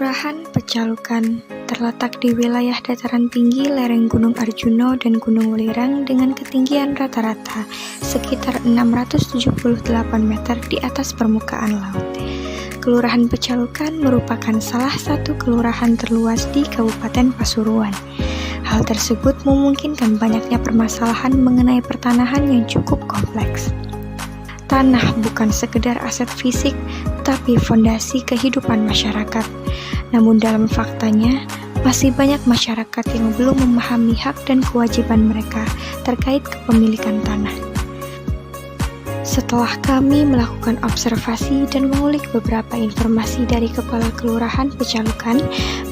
Kelurahan Pecalukan terletak di wilayah dataran tinggi lereng Gunung Arjuno dan Gunung Welirang dengan ketinggian rata-rata sekitar 678 meter di atas permukaan laut. Kelurahan Pecalukan merupakan salah satu kelurahan terluas di Kabupaten Pasuruan. Hal tersebut memungkinkan banyaknya permasalahan mengenai pertanahan yang cukup kompleks. Tanah bukan sekedar aset fisik, tapi fondasi kehidupan masyarakat. Namun dalam faktanya, masih banyak masyarakat yang belum memahami hak dan kewajiban mereka terkait kepemilikan tanah. Setelah kami melakukan observasi dan mengulik beberapa informasi dari Kepala Kelurahan Pecalukan,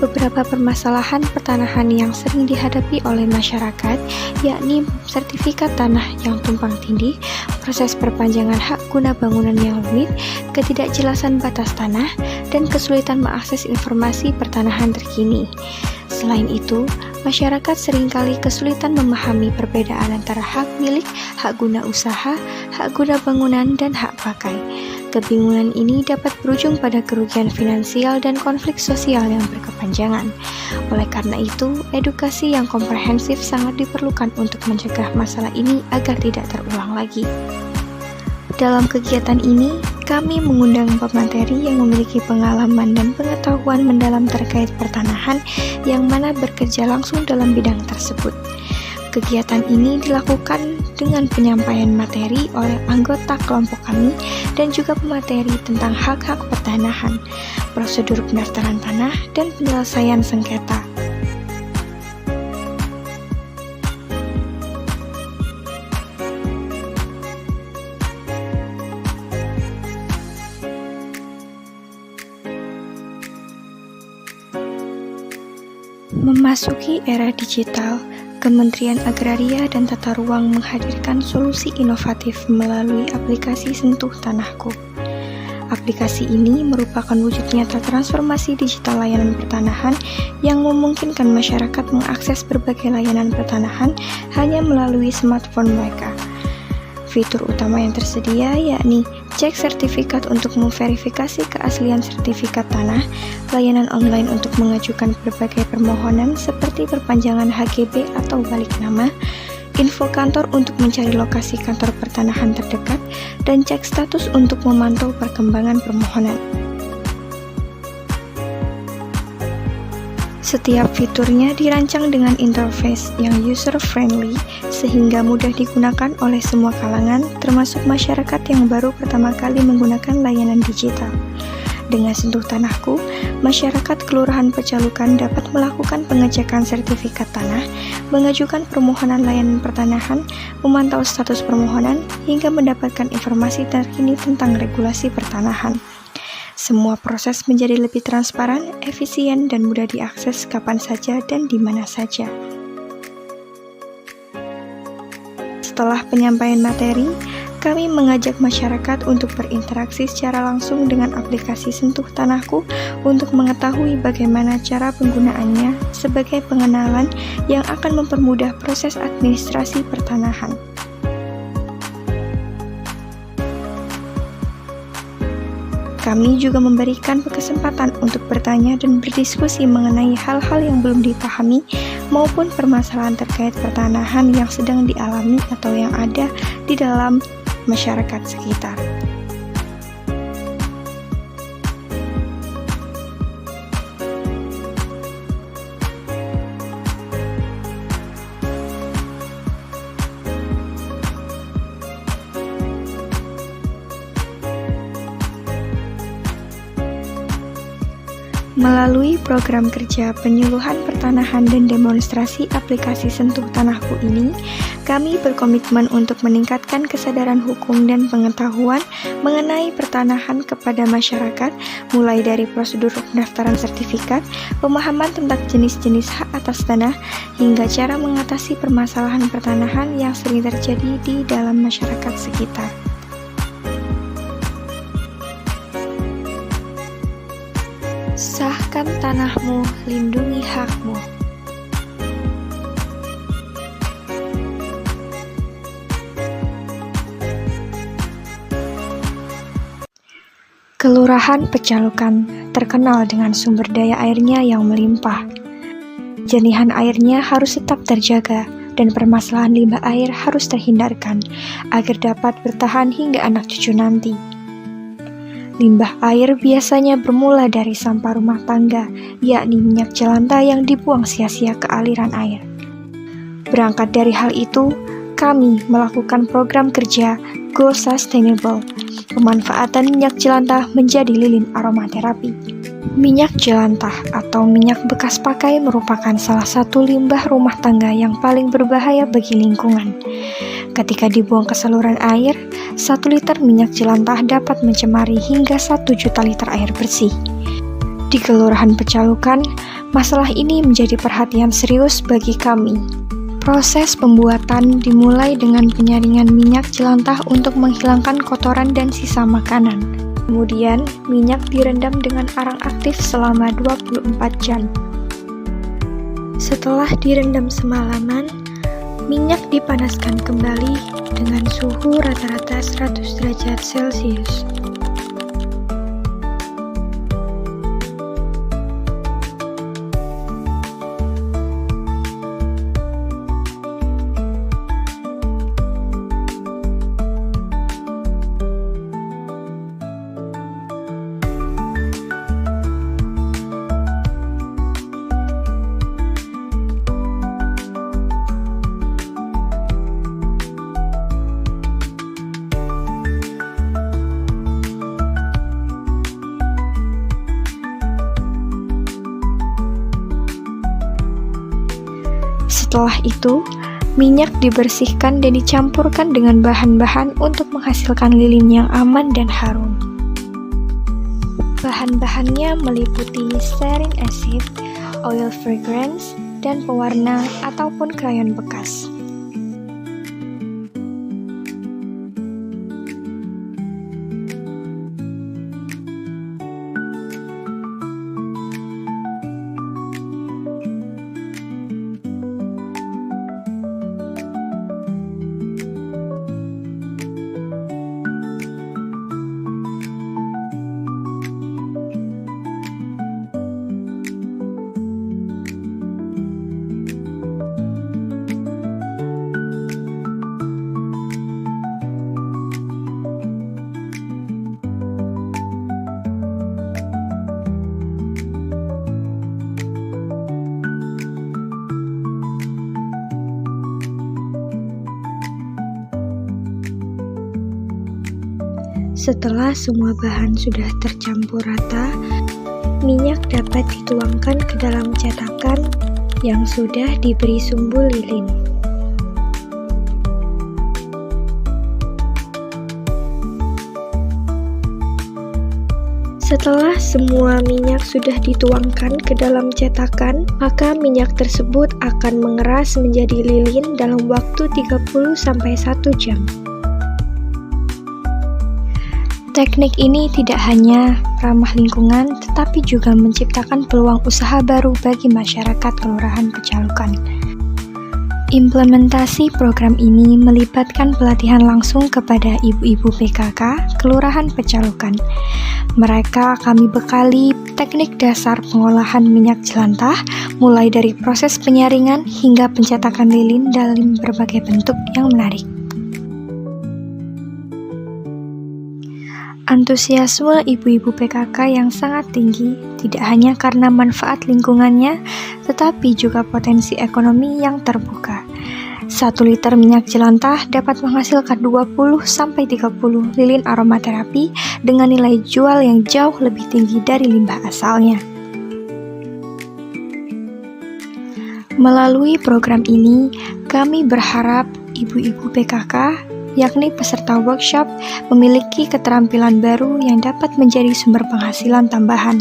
beberapa permasalahan pertanahan yang sering dihadapi oleh masyarakat, yakni sertifikat tanah yang tumpang tindih, proses perpanjangan hak guna bangunan yang rumit, ketidakjelasan batas tanah, dan kesulitan mengakses informasi pertanahan terkini. Selain itu, masyarakat seringkali kesulitan memahami perbedaan antara hak milik, hak guna usaha, hak guna bangunan, dan hak pakai. Kebingungan ini dapat berujung pada kerugian finansial dan konflik sosial yang berkepanjangan. Oleh karena itu, edukasi yang komprehensif sangat diperlukan untuk mencegah masalah ini agar tidak terulang lagi. Dalam kegiatan ini, kami mengundang pemateri yang memiliki pengalaman dan pengetahuan mendalam terkait pertanahan yang mana bekerja langsung dalam bidang tersebut. Kegiatan ini dilakukan dengan penyampaian materi oleh anggota kelompok kami dan juga pemateri tentang hak-hak pertanahan, prosedur pendaftaran tanah, dan penyelesaian sengketa. Memasuki era digital, Kementerian Agraria dan Tata Ruang menghadirkan solusi inovatif melalui aplikasi Sentuh Tanahku. Aplikasi ini merupakan wujud nyata transformasi digital layanan pertanahan yang memungkinkan masyarakat mengakses berbagai layanan pertanahan hanya melalui smartphone mereka. Fitur utama yang tersedia yakni cek sertifikat untuk memverifikasi keaslian sertifikat tanah, layanan online untuk mengajukan berbagai permohonan seperti perpanjangan HGB atau balik nama, info kantor untuk mencari lokasi kantor pertanahan terdekat, dan cek status untuk memantau perkembangan permohonan. Setiap fiturnya dirancang dengan interface yang user-friendly sehingga mudah digunakan oleh semua kalangan, termasuk masyarakat yang baru pertama kali menggunakan layanan digital. Dengan Sentuh Tanahku, masyarakat Kelurahan Pecalukan dapat melakukan pengecekan sertifikat tanah, mengajukan permohonan layanan pertanahan, memantau status permohonan, hingga mendapatkan informasi terkini tentang regulasi pertanahan. Semua proses menjadi lebih transparan, efisien, dan mudah diakses kapan saja dan di mana saja. Setelah penyampaian materi, kami mengajak masyarakat untuk berinteraksi secara langsung dengan aplikasi Sentuh Tanahku untuk mengetahui bagaimana cara penggunaannya sebagai pengenalan yang akan mempermudah proses administrasi pertanahan. Kami juga memberikan kesempatan untuk bertanya dan berdiskusi mengenai hal-hal yang belum dipahami maupun permasalahan terkait pertanahan yang sedang dialami atau yang ada di dalam masyarakat sekitar. Melalui program kerja penyuluhan pertanahan dan demonstrasi aplikasi Sentuh Tanahku ini, kami berkomitmen untuk meningkatkan kesadaran hukum dan pengetahuan mengenai pertanahan kepada masyarakat, mulai dari prosedur pendaftaran sertifikat, pemahaman tentang jenis-jenis hak atas tanah, hingga cara mengatasi permasalahan pertanahan yang sering terjadi di dalam masyarakat sekitar. Sahkan tanahmu, lindungi hakmu. Kelurahan Pecalukan terkenal dengan sumber daya airnya yang melimpah. Jernihan airnya harus tetap terjaga dan permasalahan limbah air harus terhindarkan agar dapat bertahan hingga anak cucu nanti. Limbah air biasanya bermula dari sampah rumah tangga, yakni minyak jelantah yang dibuang sia-sia ke aliran air. Berangkat dari hal itu, kami melakukan program kerja Go Sustainable, pemanfaatan minyak jelantah menjadi lilin aromaterapi. Minyak jelantah atau minyak bekas pakai merupakan salah satu limbah rumah tangga yang paling berbahaya bagi lingkungan. Ketika dibuang ke saluran air, 1 liter minyak jelantah dapat mencemari hingga 1 juta liter air bersih. Di Kelurahan Pecalukan, masalah ini menjadi perhatian serius bagi kami. Proses pembuatan dimulai dengan penyaringan minyak jelantah untuk menghilangkan kotoran dan sisa makanan. Kemudian, minyak direndam dengan arang aktif selama 24 jam. Setelah direndam semalaman, minyak dipanaskan kembali dengan suhu rata-rata 100 derajat Celcius. Setelah itu, minyak dibersihkan dan dicampurkan dengan bahan-bahan untuk menghasilkan lilin yang aman dan harum. Bahan-bahannya meliputi stearin acid, oil fragrance, dan pewarna ataupun krayon bekas. Setelah semua bahan sudah tercampur rata, minyak dapat dituangkan ke dalam cetakan yang sudah diberi sumbu lilin. Setelah semua minyak sudah dituangkan ke dalam cetakan, maka minyak tersebut akan mengeras menjadi lilin dalam waktu 30-1 jam. Teknik ini tidak hanya ramah lingkungan, tetapi juga menciptakan peluang usaha baru bagi masyarakat Kelurahan Pecalukan. Implementasi program ini melibatkan pelatihan langsung kepada ibu-ibu PKK Kelurahan Pecalukan. Mereka kami bekali teknik dasar pengolahan minyak jelantah, mulai dari proses penyaringan hingga pencetakan lilin dalam berbagai bentuk yang menarik. Antusiasme ibu-ibu PKK yang sangat tinggi tidak hanya karena manfaat lingkungannya, tetapi juga potensi ekonomi yang terbuka. 1 liter minyak jelantah dapat menghasilkan 20-30 lilin aromaterapi dengan nilai jual yang jauh lebih tinggi dari limbah asalnya. Melalui program ini, kami berharap ibu-ibu PKK, yakni peserta workshop, memiliki keterampilan baru yang dapat menjadi sumber penghasilan tambahan.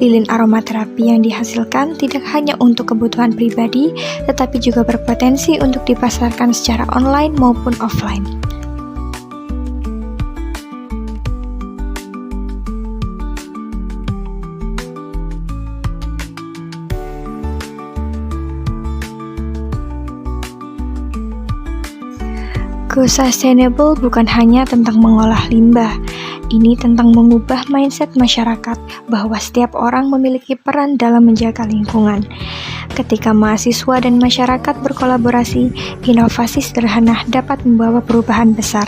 Lilin aromaterapi yang dihasilkan tidak hanya untuk kebutuhan pribadi, tetapi juga berpotensi untuk dipasarkan secara online maupun offline. Go Sustainable bukan hanya tentang mengolah limbah, ini tentang mengubah mindset masyarakat bahwa setiap orang memiliki peran dalam menjaga lingkungan. Ketika mahasiswa dan masyarakat berkolaborasi, inovasi sederhana dapat membawa perubahan besar.